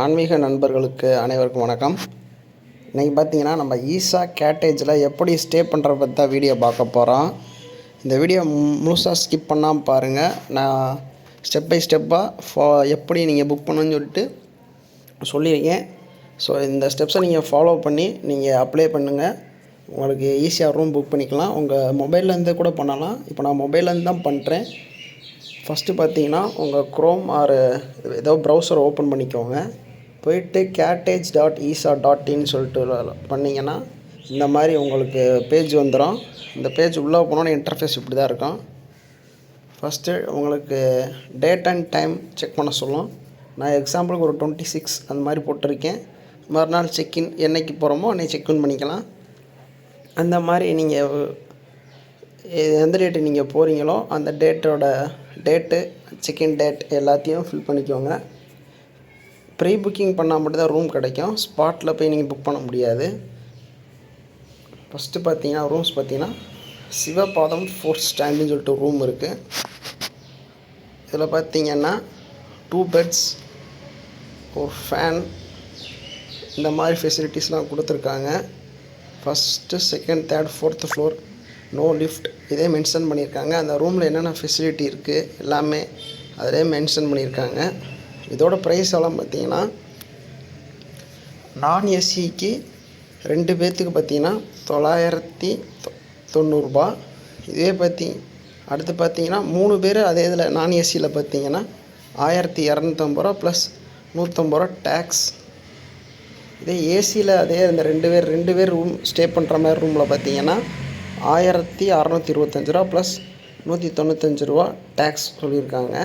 ஆன்மீக நண்பர்களுக்கு அனைவருக்கும் வணக்கம். இன்றைக்கி பார்த்தீங்கன்னா நம்ம ஈசா கேட்டேஜில் எப்படி ஸ்டே பண்ணுறத பற்றி தான் வீடியோ பார்க்க போகிறோம். இந்த வீடியோ முழுசாக ஸ்கிப் பண்ணாமல் பாருங்கள். நான் ஸ்டெப் பை ஸ்டெப்பாக எப்படி நீங்கள் புக் பண்ணணும்னு சொல்லியிருக்கேன். ஸோ இந்த ஸ்டெப்ஸை நீங்கள் ஃபாலோ பண்ணி நீங்கள் அப்ளை பண்ணுங்கள். உங்களுக்கு ஈஸியாக ரூம் புக் பண்ணிக்கலாம். உங்கள் மொபைல்லேருந்து கூட பண்ணலாம். இப்போ நான் மொபைல்லேருந்து தான் பண்ணுறேன். ஃபஸ்ட்டு பார்த்தீங்கன்னா உங்கள் க்ரோம் ஆர் ஏதோ ப்ரௌசரை ஓப்பன் பண்ணிக்கோங்க. போயிட்டு cattage.isa.in சொல்லிட்டு பண்ணிங்கன்னா இந்த மாதிரி உங்களுக்கு பேஜ் வந்துடும். இந்த பேஜ் உள்ளே போனோன்னு இன்டர்ஃபேஸ் இப்படி தான் இருக்கும். ஃபஸ்ட்டு உங்களுக்கு டேட் அண்ட் டைம் செக் பண்ண சொல்லும். நான் எக்ஸாம்பிளுக்கு ஒரு 26 அந்த மாதிரி போட்டிருக்கேன். மறுநாள் செக்இன் என்றைக்கு போகிறோமோ அன்றைக்கி செக்இன் பண்ணிக்கலாம். அந்த மாதிரி நீங்கள் எந்த டேட்டு நீங்கள் போகிறீங்களோ அந்த டேட்டு செக்இன் டேட் எல்லாத்தையும் ஃபில் பண்ணிக்கோங்க. ப்ரீ புக்கிங் பண்ணால் மட்டும்தான் ரூம் கிடைக்கும். ஸ்பாட்டில் போய் நீங்கள் புக் பண்ண முடியாது. ஃபஸ்ட்டு பார்த்தீங்கன்னா ரூம்ஸ் பார்த்தீங்கன்னா சிவபாதம் 4th ஸ்டாண்டுன்னு சொல்லிட்டு ரூம் இருக்குது. இதில் பார்த்தீங்கன்னா 2 பெட்ஸ், ஒரு ஃபேன், இந்த மாதிரி ஃபெசிலிட்டிஸ்லாம் கொடுத்துருக்காங்க. First, second, third, 4th floor, no lift இதே மென்ஷன் பண்ணியிருக்காங்க. அந்த ரூமில் என்னென்ன ஃபெசிலிட்டி இருக்குது எல்லாமே அதிலே மென்ஷன் பண்ணியிருக்காங்க. இதோட ப்ரைஸ் எல்லாம் பார்த்தீங்கன்னா நான் ஏசிக்கு 2 பேர்த்துக்கு பார்த்தீங்கன்னா 990 இதே அடுத்து பார்த்தீங்கன்னா 3 பேர் அதே இதில் நான் ஏசியில் பார்த்தீங்கன்னா 1250 ப்ளஸ் 150 டேக்ஸ். இதே ஏசியில் அதே இந்த 2 பேர் ரூம் ஸ்டே பண்ணுற மாதிரி ரூமில் பார்த்தீங்கன்னா 1625 ப்ளஸ் 195 டேக்ஸ் சொல்லியிருக்காங்க.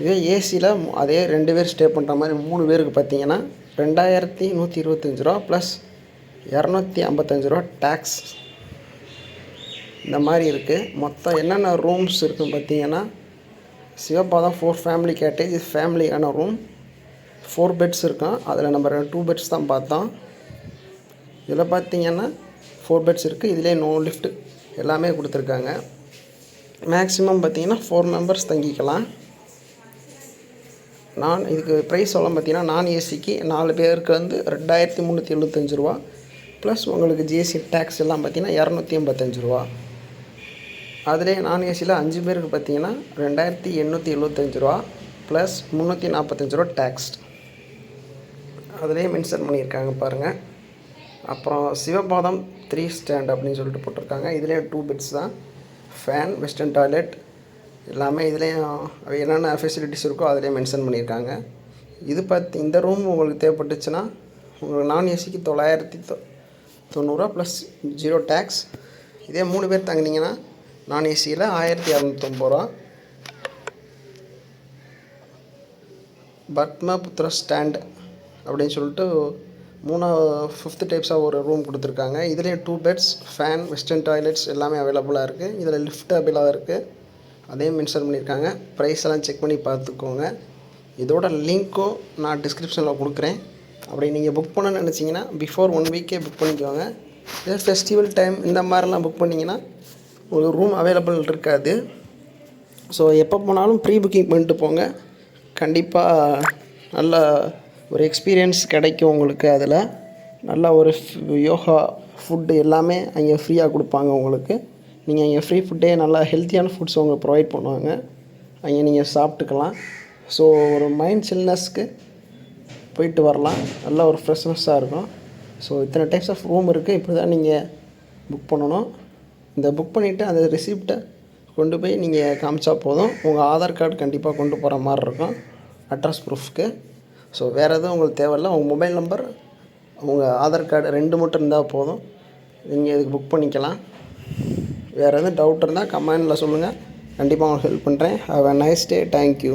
இதே ஏசியில் அதே 2 பேர் ஸ்டே பண்ணுற மாதிரி 3 பேருக்கு பார்த்தீங்கன்னா 2125 ப்ளஸ் 255 டேக்ஸ். இந்த மாதிரி இருக்குது. மொத்தம் என்னென்ன ரூம்ஸ் இருக்குதுன்னு பார்த்தீங்கன்னா சிவபாதம் 4 ஃபேமிலி கேட்டேஜ். இது ஃபேமிலியான ரூம். 4 பெட்ஸ் இருக்கும். அதில் நம்ம 2 பெட்ஸ் தான் பார்த்தோம். இதில் பார்த்தீங்கன்னா 4 பெட்ஸ் இருக்குது. இதிலே நோ லிஃப்ட் எல்லாமே கொடுத்துருக்காங்க. மேக்ஸிமம் பார்த்தீங்கன்னா 4 மெம்பர்ஸ் தங்கிக்கலாம். இதுக்கு ப்ரைஸ் எல்லாம் பார்த்தீங்கன்னா நான் ஏசிக்கு 4 பேருக்கு வந்து 2375 ப்ளஸ் உங்களுக்கு ஜிஎஸ்டி டேக்ஸ் எல்லாம் பார்த்தீங்கன்னா 285. அதிலே நான் ஏசியில் 5 பேருக்கு பார்த்தீங்கன்னா 2875 ப்ளஸ் 345 டேக்ஸ் அதிலே மென்ஷன் பண்ணியிருக்காங்க பாருங்கள். அப்புறம் சிவபாதம் 3 ஸ்டாண்ட் அப்படின்னு சொல்லிட்டு போட்டிருக்காங்க. இதிலே 2 பெட்ஸ் தான், ஃபேன், வெஸ்டர்ன் டாய்லெட் எல்லாமே இதுலேயும் என்னென்ன ஃபெசிலிட்டிஸ் இருக்கோ அதிலே மென்ஷன் பண்ணியிருக்காங்க. இந்த ரூம் உங்களுக்கு தேவைப்பட்டுச்சுன்னா உங்களுக்கு நான் ஏசிக்கு 990 ப்ளஸ் 0 டேக்ஸ். இதே 3 பேர் தங்கினீங்கன்னா நான் ஏசியில் 1250. பத்மபுத்திர ஸ்டாண்ட் அப்படின்னு சொல்லிட்டு 5th டைப்ஸாக ஒரு ரூம் கொடுத்துருக்காங்க. இதுலேயும் 2 பெட்ஸ், ஃபேன், வெஸ்டர்ன் டாய்லெட்ஸ் எல்லாமே அவைலபிளாக இருக்குது. இதில் லிஃப்ட் அவைலபிளாக இருக்குது. அதே மென்ஷன் பண்ணியிருக்காங்க. ப்ரைஸ் எல்லாம் செக் பண்ணி பார்த்துக்கோங்க. இதோட லிங்க்கும் நான் டிஸ்கிரிப்ஷனில் கொடுக்குறேன். அப்படி நீங்கள் புக் பண்ணணும்னு நினச்சிங்கன்னா பிஃபோர் 1 வீக்கே புக் பண்ணிக்கோங்க. இதே ஃபெஸ்டிவல் டைம் இந்த மாதிரிலாம் புக் பண்ணிங்கன்னா ஒரு ரூம் அவைலபிள் இருக்காது. ஸோ எப்போ போனாலும் ப்ரீ புக்கிங் பண்ணிட்டு போங்க. கண்டிப்பாக நல்ல ஒரு எக்ஸ்பீரியன்ஸ் கிடைக்கும் உங்களுக்கு. அதில் நல்லா ஒரு யோகா ஃபுட்டு எல்லாமே அங்கே ஃப்ரீயாக கொடுப்பாங்க உங்களுக்கு. நீங்கள் இங்கே ஃப்ரீ ஃபுட்டே நல்லா ஹெல்த்தியான ஃபுட்ஸ் உங்களுக்கு ப்ரொவைட் பண்ணுவாங்க. அங்கே நீங்கள் சாப்பிட்டுக்கலாம். ஸோ ஒரு மைண்ட் சில்னஸ்க்கு போயிட்டு வரலாம். நல்லா ஒரு ஃப்ரெஷ்னஸ்ஸாக இருக்கும். ஸோ இத்தனை டைப்ஸ் ஆஃப் ரூம் இருக்குது. இப்படி தான் நீங்கள் புக் பண்ணணும். இந்த புக் பண்ணிவிட்டு அந்த ரிசிப்டை கொண்டு போய் நீங்கள் காமிச்சா போதும். உங்கள் ஆதார் கார்டு கண்டிப்பாக கொண்டு போகிற மாதிரி இருக்கும் அட்ரஸ் ப்ரூஃப்க்கு. ஸோ வேறு எதுவும் உங்களுக்கு தேவையில்லை. உங்கள் மொபைல் நம்பர், உங்கள் ஆதார் கார்டு 2 மட்டும் இருந்தால் போதும். நீங்கள் இதுக்கு புக் பண்ணிக்கலாம். வேறு எதுவும் டவுட் இருந்தால் கமெண்டில் சொல்லுங்கள். கண்டிப்பாக உங்களுக்கு ஹெல்ப் பண்ணுறேன். Have a nice day. Thank you.